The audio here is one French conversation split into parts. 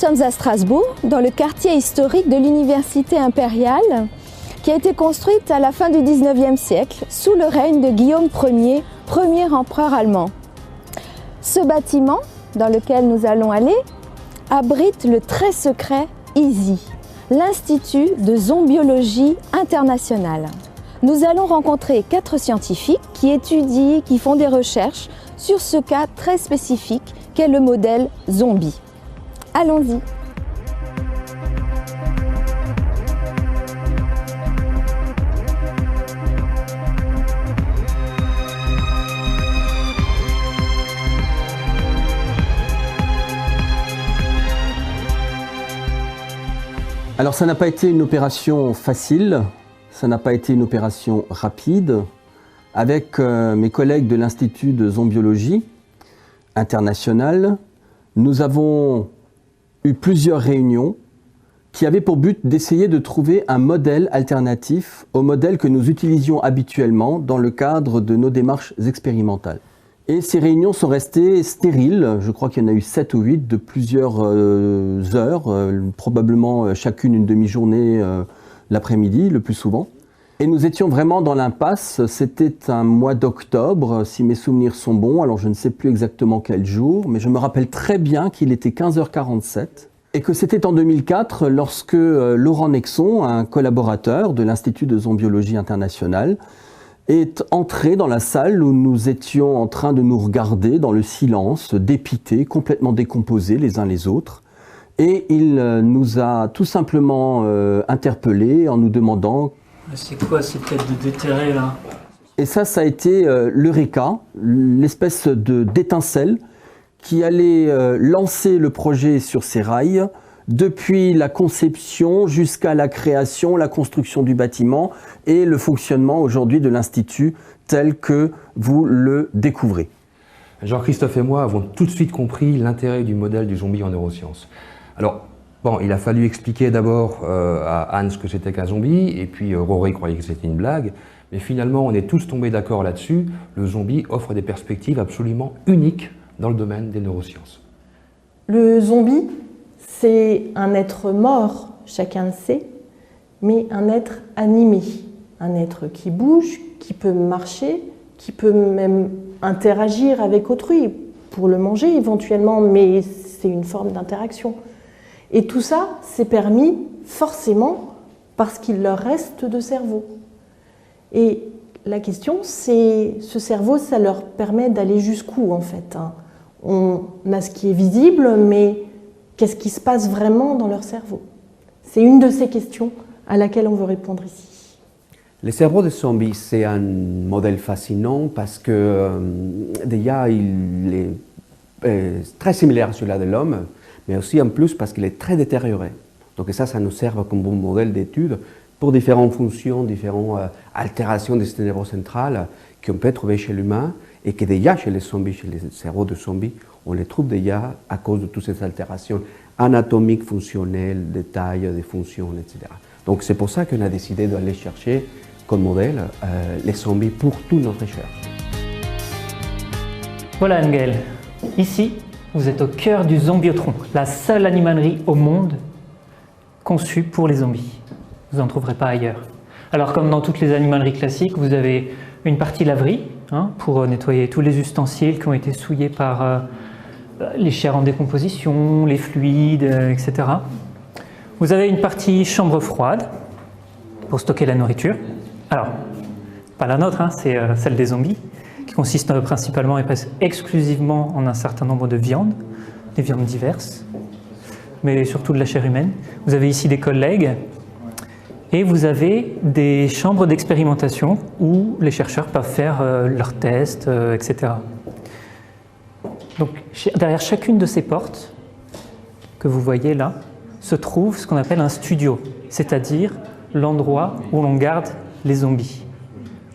sommes à Strasbourg, dans le quartier historique de l'Université impériale, qui a été construite à la fin du XIXe siècle, sous le règne de Guillaume Ier, premier empereur allemand. Ce bâtiment, dans lequel nous allons aller, abrite le très secret ISI, l'Institut de Zombiologie internationale. Nous allons rencontrer 4 scientifiques qui étudient, qui font des recherches sur ce cas très spécifique qu'est le modèle zombie. Allons-y. Alors ça n'a pas été une opération facile, ça n'a pas été une opération rapide. Avec mes collègues de l'Institut de Zombiologie internationale, nous avons eu plusieurs réunions qui avaient pour but d'essayer de trouver un modèle alternatif au modèle que nous utilisions habituellement dans le cadre de nos démarches expérimentales. Et ces réunions sont restées stériles, je crois qu'il y en a eu 7 ou 8, de plusieurs heures, probablement chacune une demi-journée l'après-midi, le plus souvent. Et nous étions vraiment dans l'impasse. C'était un mois d'octobre, si mes souvenirs sont bons, alors je ne sais plus exactement quel jour, mais je me rappelle très bien qu'il était 15h47 et que c'était en 2004 lorsque Laurent Nexon, un collaborateur de l'Institut de Zombiologie internationale, est entré dans la salle où nous étions en train de nous regarder dans le silence, dépités, complètement décomposés les uns les autres. Et il nous a tout simplement interpellés en nous demandant: c'est quoi ces têtes de déterrés là? Et ça a été l'Eureka, l'espèce d'étincelle qui allait lancer le projet sur ses rails, depuis la conception jusqu'à la création, la construction du bâtiment et le fonctionnement aujourd'hui de l'Institut tel que vous le découvrez. Jean-Christophe et moi avons tout de suite compris l'intérêt du modèle du zombie en neurosciences. Alors, bon, il a fallu expliquer d'abord à Anne ce que c'était qu'un zombie, et puis Rory croyait que c'était une blague, mais finalement on est tous tombés d'accord là-dessus. Le zombie offre des perspectives absolument uniques dans le domaine des neurosciences. Le zombie, c'est un être mort, chacun le sait, mais un être animé, un être qui bouge, qui peut marcher, qui peut même interagir avec autrui, pour le manger éventuellement, mais c'est une forme d'interaction. Et tout ça, c'est permis forcément parce qu'il leur reste de cerveau. Et la question, c'est, ce cerveau, ça leur permet d'aller jusqu'où en fait, hein. On a ce qui est visible, mais qu'est-ce qui se passe vraiment dans leur cerveau? C'est une de ces questions à laquelle on veut répondre ici. Le cerveau des zombies, c'est un modèle fascinant parce que déjà, il est très similaire à celui de l'homme, mais aussi en plus parce qu'il est très détérioré. Donc ça nous sert comme bon modèle d'étude pour différentes fonctions, différentes altérations du système nerveux central qu'on peut trouver chez l'humain et que déjà chez les zombies, chez les cerveaux de zombies, on les trouve déjà à cause de toutes ces altérations anatomiques, fonctionnelles, de taille, de fonction, etc. Donc c'est pour ça qu'on a décidé d'aller chercher comme modèle les zombies pour toute notre recherche. Voilà Engel, ici vous êtes au cœur du Zombiotron, la seule animalerie au monde conçue pour les zombies. Vous n'en trouverez pas ailleurs. Alors comme dans toutes les animaleries classiques, vous avez une partie laverie, hein, pour nettoyer tous les ustensiles qui ont été souillés par les chairs en décomposition, les fluides, etc. Vous avez une partie chambre froide pour stocker la nourriture. Alors, pas la nôtre, hein, c'est celle des zombies, qui consiste principalement et presque exclusivement en un certain nombre de viandes, des viandes diverses, mais surtout de la chair humaine. Vous avez ici des collègues et vous avez des chambres d'expérimentation où les chercheurs peuvent faire leurs tests, etc. Donc, derrière chacune de ces portes que vous voyez là, se trouve ce qu'on appelle un studio, c'est-à-dire l'endroit où l'on garde les zombies,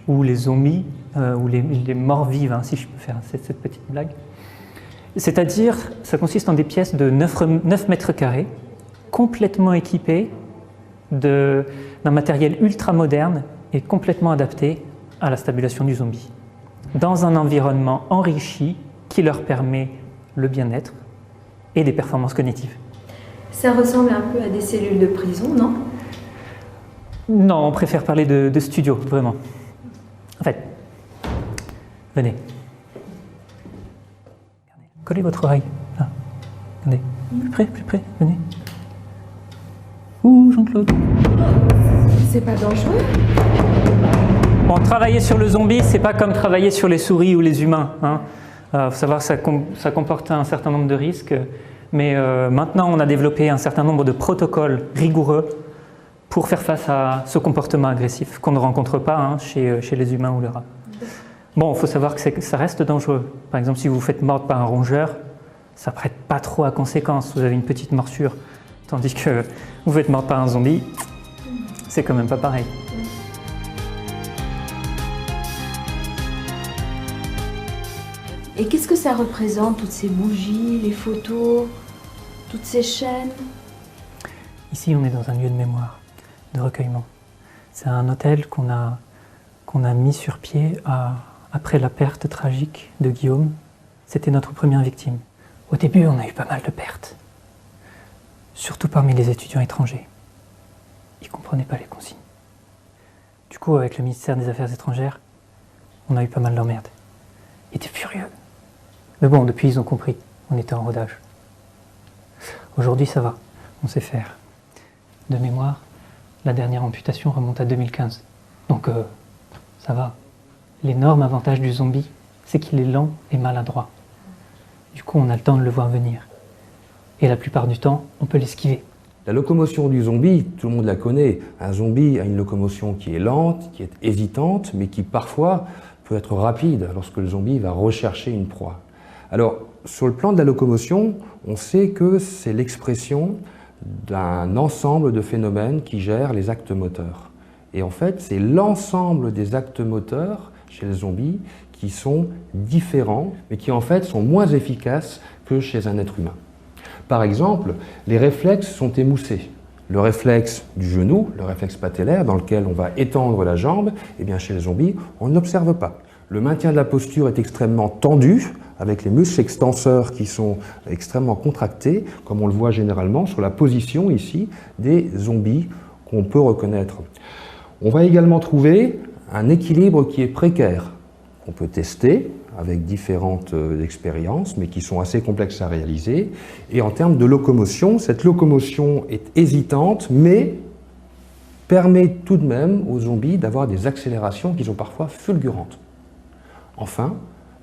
ou les zombies, ou les morts-vives, hein, si je peux faire cette petite blague. C'est-à-dire, ça consiste en des pièces de 9 mètres carrés, complètement équipées d'un matériel ultra moderne et complètement adapté à la stabulation du zombie, dans un environnement enrichi qui leur permet le bien-être et des performances cognitives. Ça ressemble un peu à des cellules de prison, non? Non, on préfère parler de studio, vraiment. En fait, venez. Collez votre oreille. Là. Regardez. Plus près, venez. Ouh, Jean-Claude. C'est pas dangereux? Bon, travailler sur le zombie, c'est pas comme travailler sur les souris ou les humains. Hein. Faut savoir que ça comporte un certain nombre de risques, mais maintenant on a développé un certain nombre de protocoles rigoureux pour faire face à ce comportement agressif qu'on ne rencontre pas hein, chez les humains ou les rats. Bon, il faut savoir que ça reste dangereux. Par exemple, si vous vous faites mordre par un rongeur, ça prête pas trop à conséquence. Vous avez une petite morsure, tandis que vous vous faites mordre par un zombie, c'est quand même pas pareil. Et qu'est-ce que ça représente, toutes ces bougies, les photos, toutes ces chaînes? Ici, on est dans un lieu de mémoire, de recueillement. C'est un hôtel qu'on a mis sur pied après la perte tragique de Guillaume. C'était notre première victime. Au début, on a eu pas mal de pertes, surtout parmi les étudiants étrangers. Ils ne comprenaient pas les consignes. Du coup, avec le ministère des Affaires étrangères, on a eu pas mal d'emmerdes. Ils étaient furieux. Mais bon, depuis, ils ont compris. On était en rodage. Aujourd'hui, ça va. On sait faire. De mémoire, la dernière amputation remonte à 2015. Donc, ça va. L'énorme avantage du zombie, c'est qu'il est lent et maladroit. Du coup, on a le temps de le voir venir. Et la plupart du temps, on peut l'esquiver. La locomotion du zombie, tout le monde la connaît. Un zombie a une locomotion qui est lente, qui est hésitante, mais qui parfois peut être rapide lorsque le zombie va rechercher une proie. Alors, sur le plan de la locomotion, on sait que c'est l'expression d'un ensemble de phénomènes qui gèrent les actes moteurs. Et en fait, c'est l'ensemble des actes moteurs chez le zombie qui sont différents, mais qui en fait sont moins efficaces que chez un être humain. Par exemple, les réflexes sont émoussés. Le réflexe du genou, le réflexe patellaire, dans lequel on va étendre la jambe, eh bien chez les zombies, on ne l'observe pas. Le maintien de la posture est extrêmement tendu, avec les muscles extenseurs qui sont extrêmement contractés, comme on le voit généralement sur la position ici des zombies qu'on peut reconnaître. On va également trouver un équilibre qui est précaire, qu'on peut tester avec différentes expériences, mais qui sont assez complexes à réaliser. Et en termes de locomotion, cette locomotion est hésitante, mais permet tout de même aux zombies d'avoir des accélérations qui sont parfois fulgurantes. Enfin,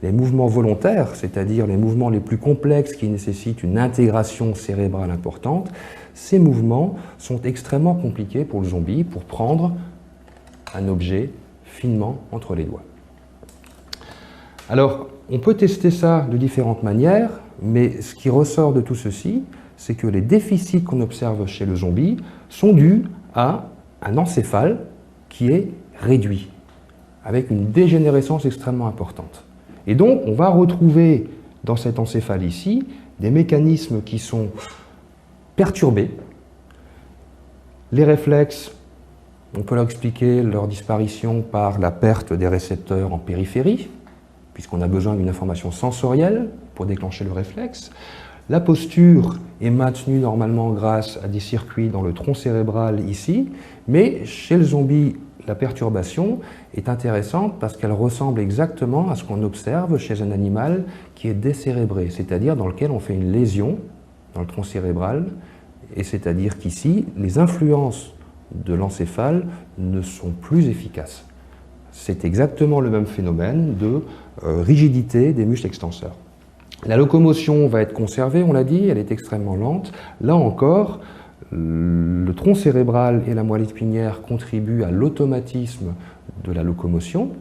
les mouvements volontaires, c'est-à-dire les mouvements les plus complexes qui nécessitent une intégration cérébrale importante, ces mouvements sont extrêmement compliqués pour le zombie pour prendre un objet finement entre les doigts. Alors, on peut tester ça de différentes manières, mais ce qui ressort de tout ceci, c'est que les déficits qu'on observe chez le zombie sont dus à un encéphale qui est réduit, avec une dégénérescence extrêmement importante. Et donc, on va retrouver dans cet encéphale ici des mécanismes qui sont perturbés. Les réflexes, on peut leur expliquer leur disparition par la perte des récepteurs en périphérie, puisqu'on a besoin d'une information sensorielle pour déclencher le réflexe. La posture est maintenue normalement grâce à des circuits dans le tronc cérébral ici, mais chez le zombie, la perturbation est intéressante parce qu'elle ressemble exactement à ce qu'on observe chez un animal qui est décérébré, c'est-à-dire dans lequel on fait une lésion dans le tronc cérébral, et c'est-à-dire qu'ici, les influences de l'encéphale ne sont plus efficaces. C'est exactement le même phénomène de rigidité des muscles extenseurs. La locomotion va être conservée, on l'a dit, elle est extrêmement lente. Là encore, le tronc cérébral et la moelle épinière contribuent à l'automatisme de la locomotion.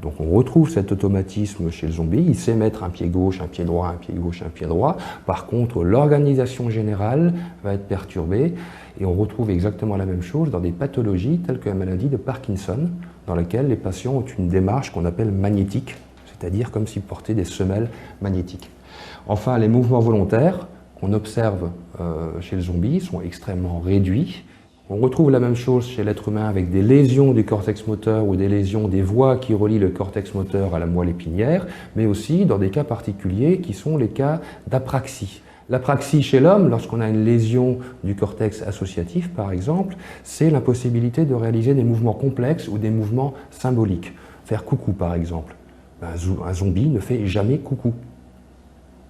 Donc on retrouve cet automatisme chez le zombie, il sait mettre un pied gauche, un pied droit, un pied gauche, un pied droit. Par contre, l'organisation générale va être perturbée et on retrouve exactement la même chose dans des pathologies telles que la maladie de Parkinson, dans laquelle les patients ont une démarche qu'on appelle magnétique, c'est-à-dire comme s'ils portaient des semelles magnétiques. Enfin, les mouvements volontaires qu'on observe chez le zombie sont extrêmement réduits. On retrouve la même chose chez l'être humain avec des lésions du cortex moteur ou des lésions des voies qui relient le cortex moteur à la moelle épinière, mais aussi dans des cas particuliers qui sont les cas d'apraxie. L'apraxie chez l'homme, lorsqu'on a une lésion du cortex associatif par exemple, c'est l'impossibilité de réaliser des mouvements complexes ou des mouvements symboliques. Faire coucou par exemple. Un zombie ne fait jamais coucou.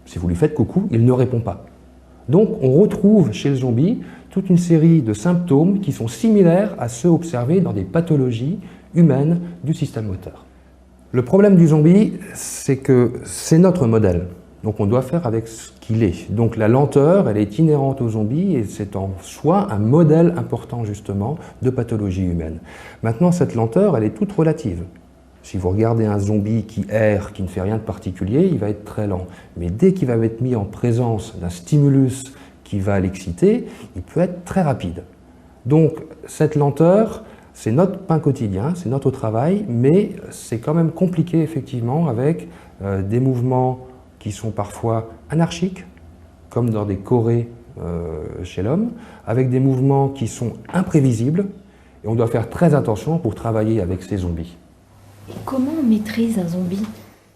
Si vous lui faites coucou, il ne répond pas. Donc on retrouve chez le zombie toute une série de symptômes qui sont similaires à ceux observés dans des pathologies humaines du système moteur. Le problème du zombie, c'est que c'est notre modèle. Donc on doit faire avec ce qu'il est. Donc la lenteur, elle est inhérente au zombie et c'est en soi un modèle important justement de pathologie humaine. Maintenant cette lenteur, elle est toute relative. Si vous regardez un zombie qui erre, qui ne fait rien de particulier, il va être très lent. Mais dès qu'il va être mis en présence d'un stimulus qui va l'exciter, il peut être très rapide. Donc cette lenteur, c'est notre pain quotidien, c'est notre travail, mais c'est quand même compliqué effectivement avec des mouvements qui sont parfois anarchiques, comme dans des chorés chez l'homme, avec des mouvements qui sont imprévisibles, et on doit faire très attention pour travailler avec ces zombies. Et comment on maîtrise un zombie?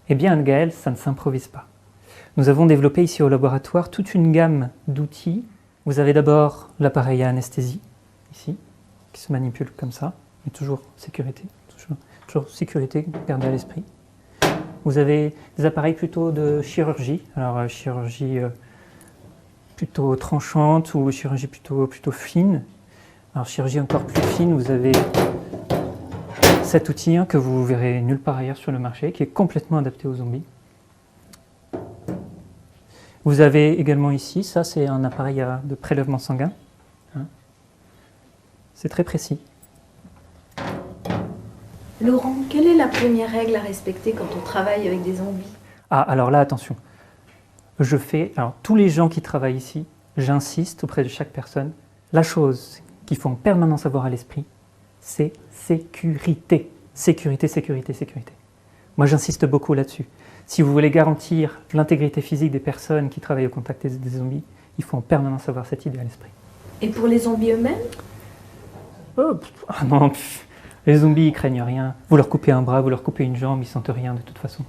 Eh bien, Anne-Gaëlle, ça ne s'improvise pas. Nous avons développé ici au laboratoire toute une gamme d'outils. Vous avez d'abord l'appareil à anesthésie, ici, qui se manipule comme ça, mais toujours sécurité, toujours sécurité, gardez à l'esprit. Vous avez des appareils plutôt de chirurgie, alors chirurgie plutôt tranchante ou chirurgie plutôt fine. Alors chirurgie encore plus fine, vous avez cet outil que vous verrez nulle part ailleurs sur le marché, qui est complètement adapté aux zombies. Vous avez également ici, ça c'est un appareil de prélèvement sanguin. C'est très précis. Laurent, quelle est la première règle à respecter quand on travaille avec des zombies? Ah, alors là, attention. Alors tous les gens qui travaillent ici, j'insiste auprès de chaque personne, la chose qu'il faut en permanence avoir à l'esprit, c'est sécurité. Sécurité, sécurité, sécurité. Moi, j'insiste beaucoup là-dessus. Si vous voulez garantir l'intégrité physique des personnes qui travaillent au contact des zombies, il faut en permanence avoir cette idée à l'esprit. Et pour les zombies eux-mêmes? Ah non, les zombies, ils craignent rien. Vous leur coupez un bras, vous leur coupez une jambe, ils sentent rien de toute façon.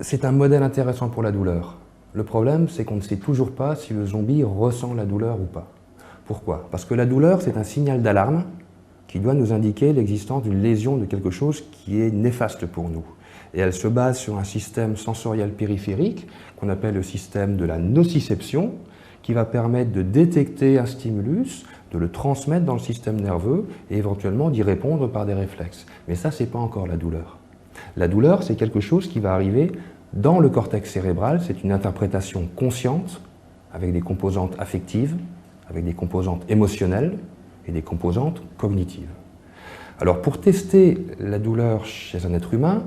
C'est un modèle intéressant pour la douleur. Le problème, c'est qu'on ne sait toujours pas si le zombie ressent la douleur ou pas. Pourquoi? Parce que la douleur, c'est un signal d'alarme qui doit nous indiquer l'existence d'une lésion de quelque chose qui est néfaste pour nous. Et elle se base sur un système sensoriel périphérique qu'on appelle le système de la nociception, qui va permettre de détecter un stimulus, de le transmettre dans le système nerveux et éventuellement d'y répondre par des réflexes. Mais ça, ce n'est pas encore la douleur. La douleur, c'est quelque chose qui va arriver dans le cortex cérébral. C'est une interprétation consciente avec des composantes affectives, avec des composantes émotionnelles et des composantes cognitives. Alors pour tester la douleur chez un être humain,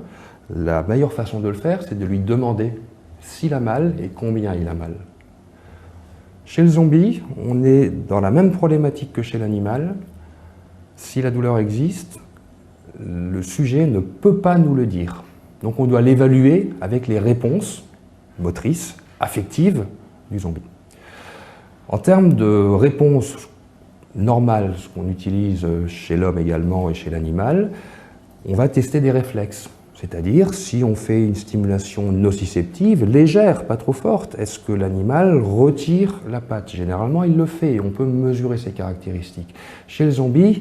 la meilleure façon de le faire, c'est de lui demander s'il a mal et combien il a mal. Chez le zombie, on est dans la même problématique que chez l'animal. Si la douleur existe, le sujet ne peut pas nous le dire. Donc on doit l'évaluer avec les réponses motrices, affectives du zombie. En termes de réponses normales, ce qu'on utilise chez l'homme également et chez l'animal, on va tester des réflexes. C'est-à-dire, si on fait une stimulation nociceptive, légère, pas trop forte, est-ce que l'animal retire la patte? Généralement, il le fait et on peut mesurer ses caractéristiques. Chez le zombie,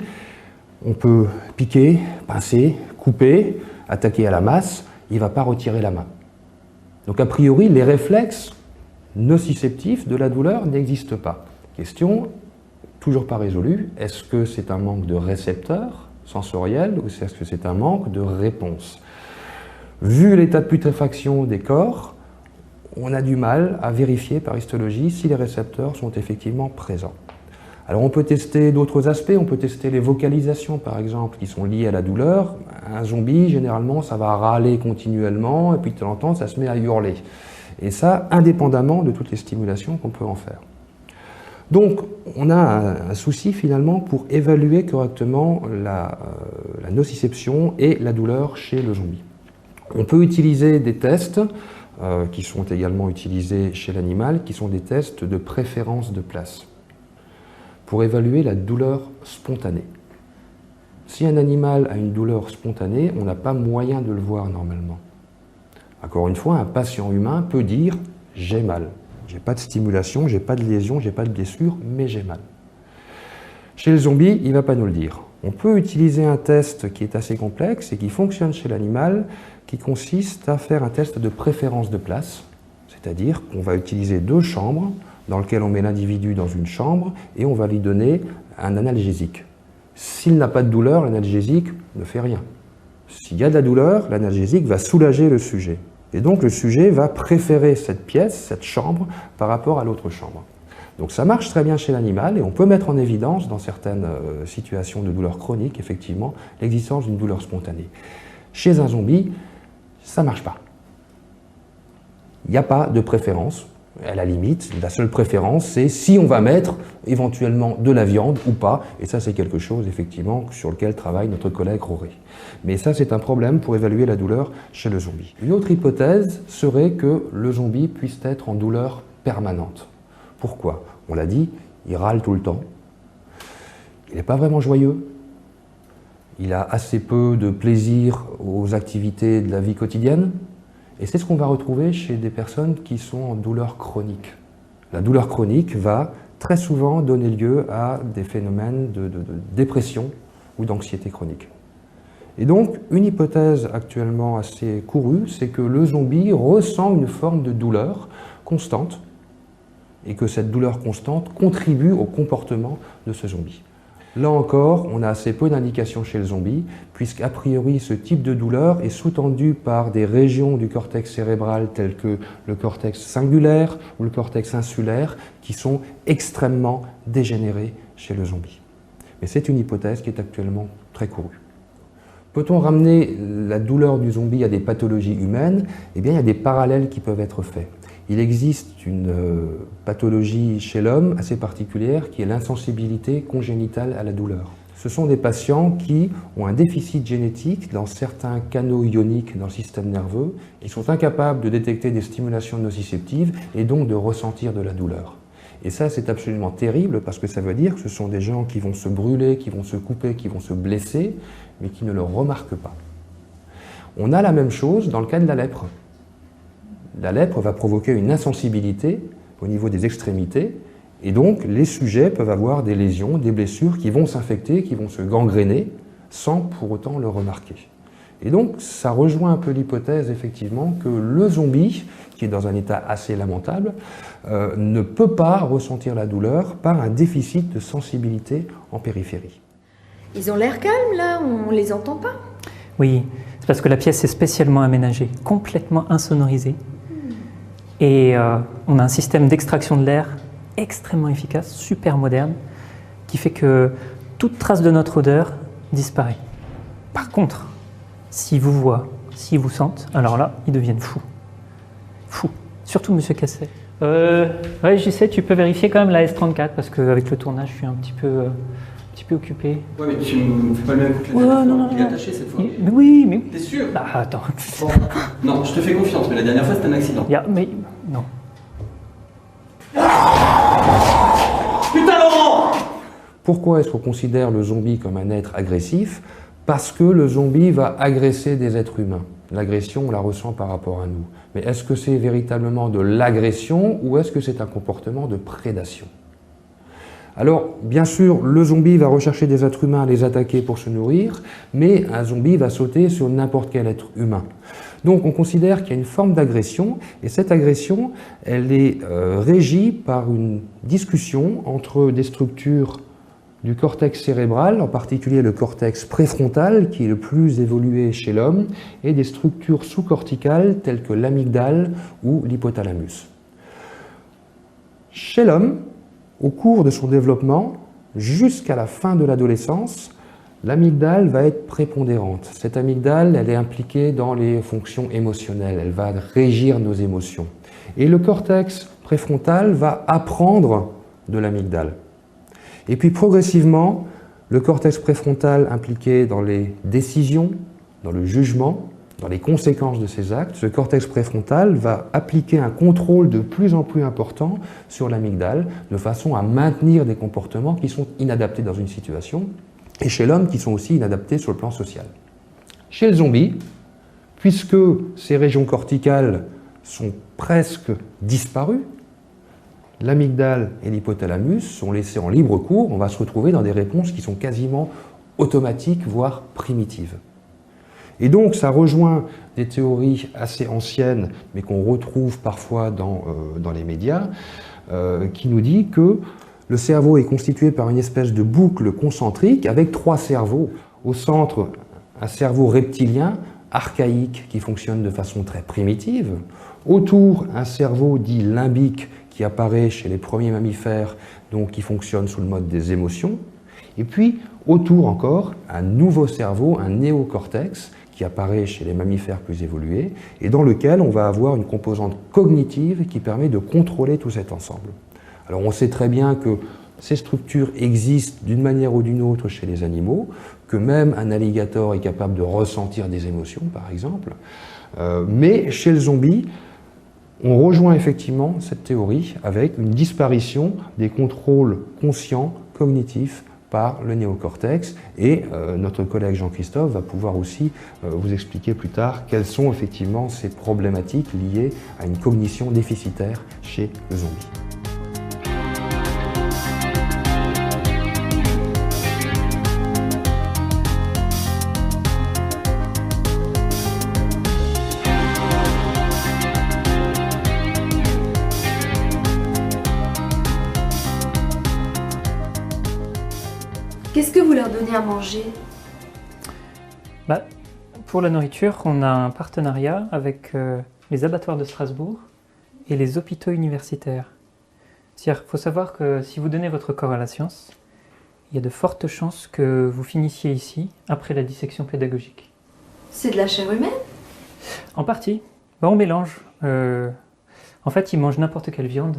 on peut piquer, pincer, couper, attaquer à la masse, il ne va pas retirer la main. Donc a priori, les réflexes nociceptifs de la douleur n'existent pas. Question, toujours pas résolue, est-ce que c'est un manque de récepteurs sensoriels ou est-ce que c'est un manque de réponse? Vu l'état de putréfaction des corps, on a du mal à vérifier par histologie si les récepteurs sont effectivement présents. Alors on peut tester d'autres aspects, on peut tester les vocalisations par exemple qui sont liées à la douleur. Un zombie, généralement, ça va râler continuellement et puis de temps en temps, ça se met à hurler. Et ça, indépendamment de toutes les stimulations qu'on peut en faire. Donc on a un souci finalement pour évaluer correctement la nociception et la douleur chez le zombie. On peut utiliser des tests qui sont également utilisés chez l'animal, qui sont des tests de préférence de place, pour évaluer la douleur spontanée. Si un animal a une douleur spontanée, on n'a pas moyen de le voir normalement. Encore une fois, un patient humain peut dire « j'ai mal ». J'ai pas de stimulation, j'ai pas de lésion, j'ai pas de blessure, mais j'ai mal. Chez le zombie, il ne va pas nous le dire. On peut utiliser un test qui est assez complexe et qui fonctionne chez l'animal, qui consiste à faire un test de préférence de place, c'est-à-dire qu'on va utiliser 2 chambres dans lesquelles on met l'individu dans une chambre et on va lui donner un analgésique. S'il n'a pas de douleur, l'analgésique ne fait rien. S'il y a de la douleur, l'analgésique va soulager le sujet. Et donc le sujet va préférer cette pièce, cette chambre, par rapport à l'autre chambre. Donc ça marche très bien chez l'animal et on peut mettre en évidence, dans certaines situations de douleur chronique, effectivement, l'existence d'une douleur spontanée. Chez un zombie, ça ne marche pas. Il n'y a pas de préférence. À la limite, la seule préférence, c'est si on va mettre éventuellement de la viande ou pas. Et ça, c'est quelque chose, effectivement, sur lequel travaille notre collègue Rory. Mais ça, c'est un problème pour évaluer la douleur chez le zombie. Une autre hypothèse serait que le zombie puisse être en douleur permanente. Pourquoi? On l'a dit, il râle tout le temps. Il n'est pas vraiment joyeux. Il a assez peu de plaisir aux activités de la vie quotidienne. Et c'est ce qu'on va retrouver chez des personnes qui sont en douleur chronique. La douleur chronique va très souvent donner lieu à des phénomènes de dépression ou d'anxiété chronique. Et donc, une hypothèse actuellement assez courue, c'est que le zombie ressent une forme de douleur constante et que cette douleur constante contribue au comportement de ce zombie. Là encore, on a assez peu d'indications chez le zombie, puisqu'a priori ce type de douleur est sous-tendu par des régions du cortex cérébral telles que le cortex cingulaire ou le cortex insulaire, qui sont extrêmement dégénérés chez le zombie. Mais c'est une hypothèse qui est actuellement très courue. Peut-on ramener la douleur du zombie à des pathologies humaines? Eh bien, il y a des parallèles qui peuvent être faits. Il existe une pathologie chez l'homme assez particulière qui est l'insensibilité congénitale à la douleur. Ce sont des patients qui ont un déficit génétique dans certains canaux ioniques dans le système nerveux. Ils sont incapables de détecter des stimulations nociceptives et donc de ressentir de la douleur. Et ça, c'est absolument terrible parce que ça veut dire que ce sont des gens qui vont se brûler, qui vont se couper, qui vont se blesser, mais qui ne le remarquent pas. On a la même chose dans le cas de la lèpre. La lèpre va provoquer une insensibilité au niveau des extrémités et donc les sujets peuvent avoir des lésions, des blessures qui vont s'infecter, qui vont se gangréner sans pour autant le remarquer. Et donc ça rejoint un peu l'hypothèse effectivement que le zombie, qui est dans un état assez lamentable, ne peut pas ressentir la douleur par un déficit de sensibilité en périphérie. Ils ont l'air calmes là, on les entend pas. Oui, c'est parce que la pièce est spécialement aménagée, complètement insonorisée. Et on a un système d'extraction de l'air extrêmement efficace, super moderne, qui fait que toute trace de notre odeur disparaît. Par contre, s'ils vous voient, s'ils vous sentent, alors là, ils deviennent fous. Fous. Surtout Monsieur Casset. Ouais, je sais, tu peux vérifier quand même la S34, parce qu'avec le tournage, je suis un petit peu occupé. Ouais, mais tu ne fais pas le même coup que la dernière fois. Il est attaché cette fois. Mais oui, mais... T'es sûr? Ah, attends. Bon. Non, je te fais confiance, mais la dernière fois, c'était un accident. Mais non. Putain, Laurent! Pourquoi est-ce qu'on considère le zombie comme un être agressif? Parce que le zombie va agresser des êtres humains. L'agression, on la ressent par rapport à nous. Mais est-ce que c'est véritablement de l'agression ou est-ce que c'est un comportement de prédation? Alors, bien sûr, le zombie va rechercher des êtres humains, les attaquer pour se nourrir, mais un zombie va sauter sur n'importe quel être humain. Donc, on considère qu'il y a une forme d'agression, et cette agression, elle est régie par une discussion entre des structures du cortex cérébral, en particulier le cortex préfrontal, qui est le plus évolué chez l'homme, et des structures sous-corticales telles que l'amygdale ou l'hypothalamus. Chez l'homme, au cours de son développement, jusqu'à la fin de l'adolescence, l'amygdale va être prépondérante. Cette amygdale, elle est impliquée dans les fonctions émotionnelles, elle va régir nos émotions. Et le cortex préfrontal va apprendre de l'amygdale. Et puis progressivement, le cortex préfrontal impliqué dans les décisions, dans le jugement, dans les conséquences de ces actes, ce cortex préfrontal va appliquer un contrôle de plus en plus important sur l'amygdale, de façon à maintenir des comportements qui sont inadaptés dans une situation, et chez l'homme qui sont aussi inadaptés sur le plan social. Chez le zombie, puisque ces régions corticales sont presque disparues, l'amygdale et l'hypothalamus sont laissés en libre cours, on va se retrouver dans des réponses qui sont quasiment automatiques, voire primitives. Et donc ça rejoint des théories assez anciennes, mais qu'on retrouve parfois dans les médias, qui nous dit que le cerveau est constitué par une espèce de boucle concentrique avec 3 cerveaux. Au centre, un cerveau reptilien, archaïque, qui fonctionne de façon très primitive. Autour, un cerveau dit limbique, qui apparaît chez les premiers mammifères, donc qui fonctionne sous le mode des émotions. Et puis, autour encore, un nouveau cerveau, un néocortex, qui apparaît chez les mammifères plus évolués, et dans lequel on va avoir une composante cognitive qui permet de contrôler tout cet ensemble. Alors on sait très bien que ces structures existent d'une manière ou d'une autre chez les animaux, que même un alligator est capable de ressentir des émotions, par exemple, mais chez le zombie, on rejoint effectivement cette théorie avec une disparition des contrôles conscients, cognitifs, par le néocortex, et notre collègue Jean-Christophe va pouvoir aussi vous expliquer plus tard quelles sont effectivement ces problématiques liées à une cognition déficitaire chez le zombie. Qu'est-ce que vous leur donnez à manger? Pour la nourriture, on a un partenariat avec les abattoirs de Strasbourg et les hôpitaux universitaires. C'est-à-dire, il faut savoir que si vous donnez votre corps à la science, il y a de fortes chances que vous finissiez ici après la dissection pédagogique. C'est de la chair humaine? En partie. On mélange. En fait, ils mangent n'importe quelle viande,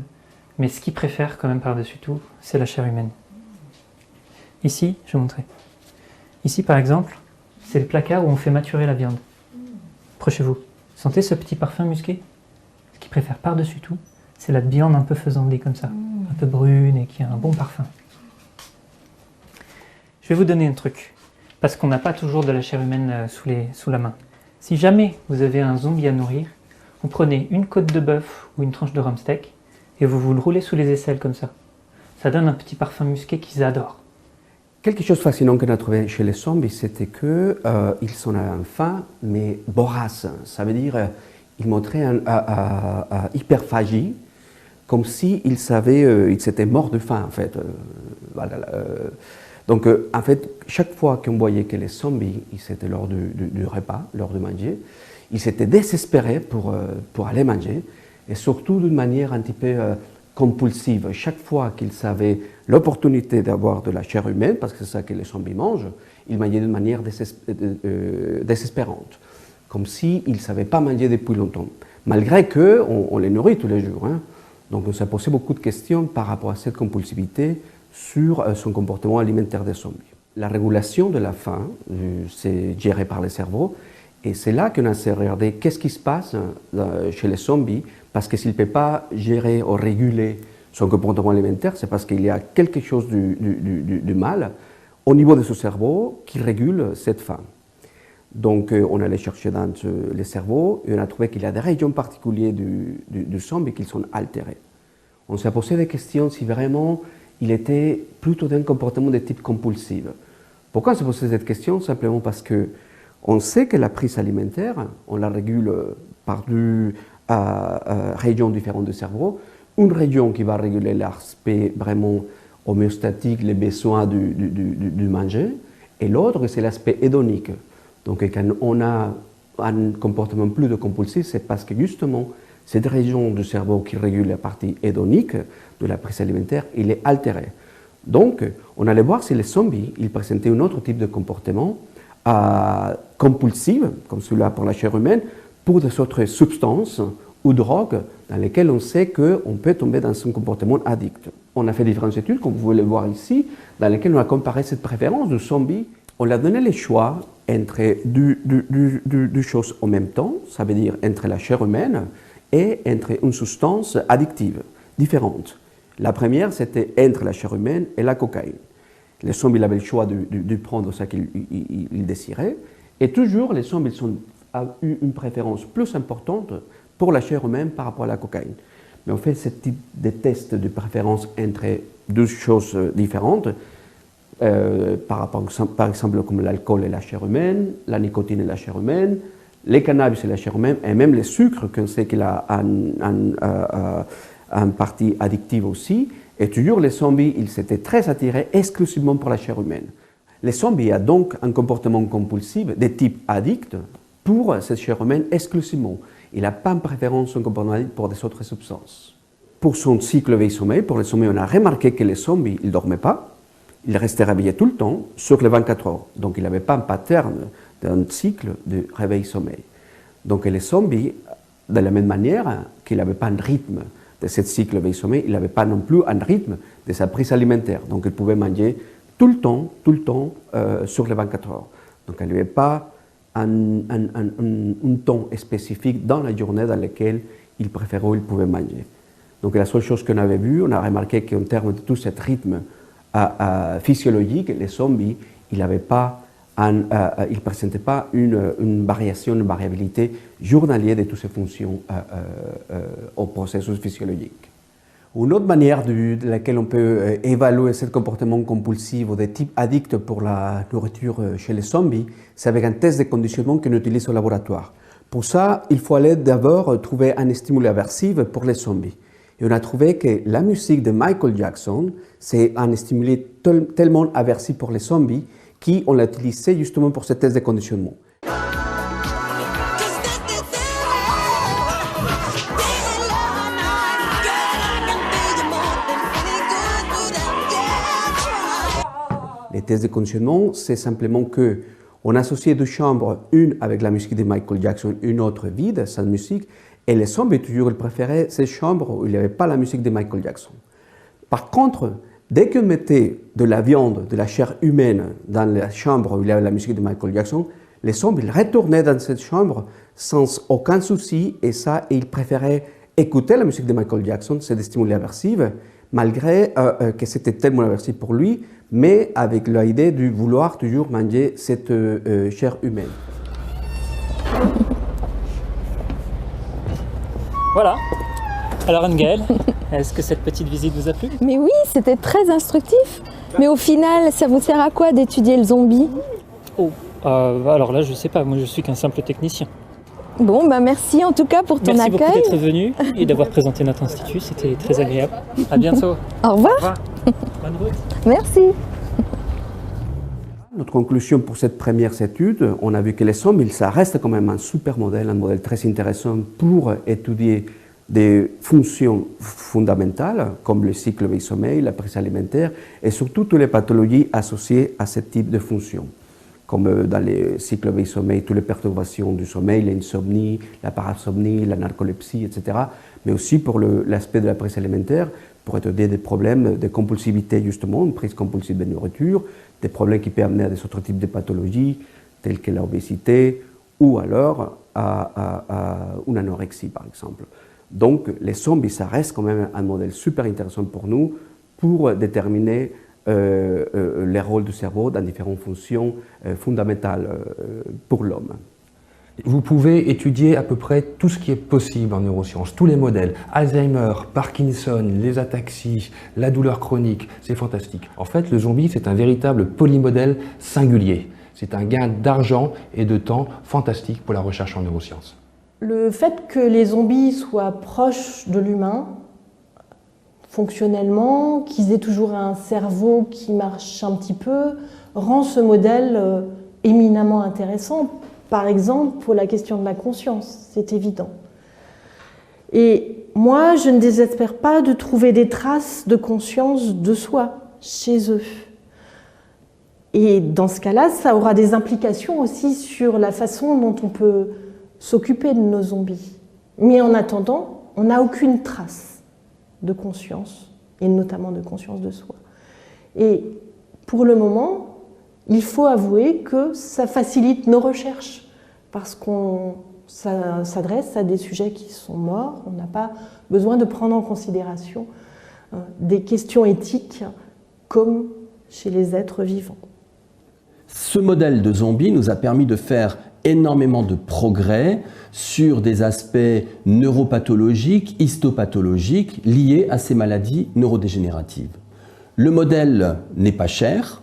mais ce qu'ils préfèrent quand même par-dessus tout, c'est la chair humaine. Ici, je vais vous montrer. Ici, par exemple, c'est le placard où on fait maturer la viande. Approchez-vous. Sentez ce petit parfum musqué? Ce qu'ils préfèrent par-dessus tout, c'est la viande un peu faisandée comme ça, un peu brune et qui a un bon parfum. Je vais vous donner un truc, parce qu'on n'a pas toujours de la chair humaine sous la main. Si jamais vous avez un zombie à nourrir, vous prenez une côte de bœuf ou une tranche de rhum steak et vous le roulez sous les aisselles comme ça. Ça donne un petit parfum musqué qu'ils adorent. Quelque chose de fascinant qu'on a trouvé chez les zombies, c'était qu'ils sont fins, mais voraces. Ça veut dire qu'ils montraient une hyperphagie, comme s'ils savaient, ils s'étaient morts de faim, en fait. Donc, en fait, chaque fois qu'on voyait que les zombies, c'était lors du repas, lors de manger, ils s'étaient désespérés pour aller manger, et surtout d'une manière un petit peu compulsive. Chaque fois qu'ils avaient l'opportunité d'avoir de la chair humaine, parce que c'est ça que les zombies mangent, ils mangeaient d'une manière désespérante, comme s'ils ne savaient pas manger depuis longtemps, malgré qu'on les nourrit tous les jours. Hein. Donc on s'est posé beaucoup de questions par rapport à cette compulsivité sur son comportement alimentaire des zombies. La régulation de la faim, c'est géré par le cerveau, et c'est là qu'on a regardé qu'est-ce qui se passe chez les zombies, parce que s'il ne peut pas gérer ou réguler son comportement alimentaire, c'est parce qu'il y a quelque chose de mal au niveau de son cerveau qui régule cette faim. Donc on allait chercher dans le cerveau et on a trouvé qu'il y a des régions particulières du zombie qui sont altérées. On s'est posé des questions si vraiment il était plutôt d'un comportement de type compulsif. Pourquoi on s'est posé cette question? Simplement parce que on sait que la prise alimentaire, on la régule par deux régions différentes du cerveau. Une région qui va réguler l'aspect vraiment homéostatique, les besoins du manger, et l'autre, c'est l'aspect hédonique. Donc quand on a un comportement plus de compulsif, c'est parce que justement, cette région du cerveau qui régule la partie hédonique de la prise alimentaire, il est altérée. Donc, on allait voir si les zombies, ils présentaient un autre type de comportement compulsif, comme celui-là pour la chair humaine, pour des autres substances ou drogues dans lesquelles on sait qu'on peut tomber dans un comportement addict. On a fait différentes études, comme vous pouvez le voir ici, dans lesquelles on a comparé cette préférence du zombie. On leur a donné les choix entre deux choses en même temps, ça veut dire entre la chair humaine et entre une substance addictive, différente. La première, c'était entre la chair humaine et la cocaïne. Les zombies avaient le choix de prendre ce qu'ils désiraient, et toujours les zombies ont eu une préférence plus importante pour la chair humaine par rapport à la cocaïne. Mais on fait ce type de test de préférence entre deux choses différentes, par exemple comme l'alcool et la chair humaine, la nicotine et la chair humaine, les cannabis et la chair humaine, et même les sucres, qu'on sait qu'il a un partie addictive aussi. Et toujours, les zombies, ils s'étaient très attirés exclusivement pour la chair humaine. Les zombies ont donc un comportement compulsif de type addict pour cette chair humaine exclusivement. Il n'a pas une préférence, un comportement addict pour des autres substances. Pour son cycle veille-sommeil, pour les sommeils, on a remarqué que les zombies, ils ne dormaient pas. Ils restaient réveillés tout le temps, sur les 24 heures. Donc, il n'avait pas un pattern d'un cycle de réveil-sommeil. Donc, les zombies, de la même manière qu'il n'avait pas un rythme de ce cycle veille-sommeil, il n'avait pas non plus un rythme de sa prise alimentaire. Donc, il pouvait manger tout le temps, sur les 24 heures. Donc, il n'y avait pas un temps spécifique dans la journée dans lequel il préférait ou il pouvait manger. Donc, la seule chose qu'on avait vue, on a remarqué qu'en termes de tout ce rythme physiologique, les zombies, ils ne présentaient pas une variation, une variabilité journalière de toutes ces fonctions au processus physiologique. Une autre manière de laquelle on peut évaluer ce comportement compulsif ou de type addict pour la nourriture chez les zombies, c'est avec un test de conditionnement qu'on utilise au laboratoire. Pour ça, il faut aller d'abord trouver un stimuli aversif pour les zombies. Et on a trouvé que la musique de Michael Jackson, c'est un stimuli tellement aversif pour les zombies qu'on l'a utilisé justement pour ce test de conditionnement. Les tests de conditionnement, c'est simplement qu'on associe deux chambres, une avec la musique de Michael Jackson, une autre vide, sans musique, et les zombies, toujours, ils préféraient ces chambres où il n'y avait pas la musique de Michael Jackson. Par contre, dès qu'on mettait de la viande, de la chair humaine dans la chambre où il y avait la musique de Michael Jackson, les zombies retournaient dans cette chambre sans aucun souci, et ils préféraient écouter la musique de Michael Jackson, c'est des stimuli aversifs, malgré que c'était tellement aversif pour lui, mais avec l'idée de vouloir toujours manger cette chair humaine. Voilà. Alors Anne-Gaëlle, est-ce que cette petite visite vous a plu? Mais oui, c'était très instructif. Mais au final, ça vous sert à quoi d'étudier le zombie? Alors là, je sais pas, moi je suis qu'un simple technicien. Bon, merci en tout cas pour ton Merci accueil. beaucoup d'être venu et d'avoir présenté notre institut, c'était très agréable. À bientôt. Au revoir. Au revoir. Bonne route. Merci. Notre conclusion pour cette première étude, on a vu que les zombies, ça reste quand même un super modèle, un modèle très intéressant pour étudier des fonctions fondamentales comme le cycle veille-sommeil, la prise alimentaire et surtout toutes les pathologies associées à ce type de fonctions, comme dans les cycles veille-sommeil, toutes les perturbations du sommeil, l'insomnie, la parasomnie, la narcolepsie, etc. Mais aussi pour l'aspect de la prise alimentaire, pour étudier des problèmes de compulsivité justement, une prise compulsive de nourriture, des problèmes qui peuvent amener à des autres types de pathologies, telles que l'obésité, ou alors à une anorexie par exemple. Donc les zombies, ça reste quand même un modèle super intéressant pour nous, pour déterminer les rôles du cerveau dans différentes fonctions fondamentales pour l'homme. Vous pouvez étudier à peu près tout ce qui est possible en neurosciences, tous les modèles, Alzheimer, Parkinson, les ataxies, la douleur chronique, c'est fantastique. En fait, le zombie, c'est un véritable polymodèle singulier. C'est un gain d'argent et de temps fantastique pour la recherche en neurosciences. Le fait que les zombies soient proches de l'humain, fonctionnellement, qu'ils aient toujours un cerveau qui marche un petit peu, rend ce modèle éminemment intéressant. Par exemple, pour la question de la conscience, c'est évident. Et moi, je ne désespère pas de trouver des traces de conscience de soi chez eux. Et dans ce cas-là, ça aura des implications aussi sur la façon dont on peut s'occuper de nos zombies. Mais en attendant, on n'a aucune trace de conscience, et notamment de conscience de soi. Et pour le moment, il faut avouer que ça facilite nos recherches, parce qu'on s'adresse à des sujets qui sont morts. On n'a pas besoin de prendre en considération des questions éthiques comme chez les êtres vivants. Ce modèle de zombie nous a permis de faire énormément de progrès sur des aspects neuropathologiques, histopathologiques liés à ces maladies neurodégénératives. Le modèle n'est pas cher.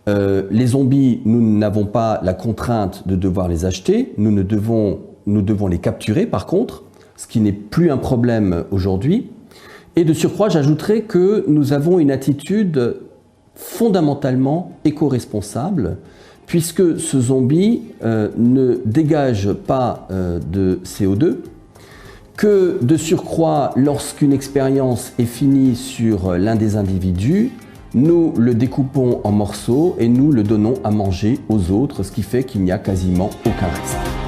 Les zombies, nous n'avons pas la contrainte de devoir les acheter. Nous devons les capturer par contre, ce qui n'est plus un problème aujourd'hui. Et de surcroît, j'ajouterais que nous avons une attitude fondamentalement éco-responsable, puisque ce zombie ne dégage pas de CO2, que de surcroît, lorsqu'une expérience est finie sur l'un des individus, nous le découpons en morceaux et nous le donnons à manger aux autres, ce qui fait qu'il n'y a quasiment aucun risque.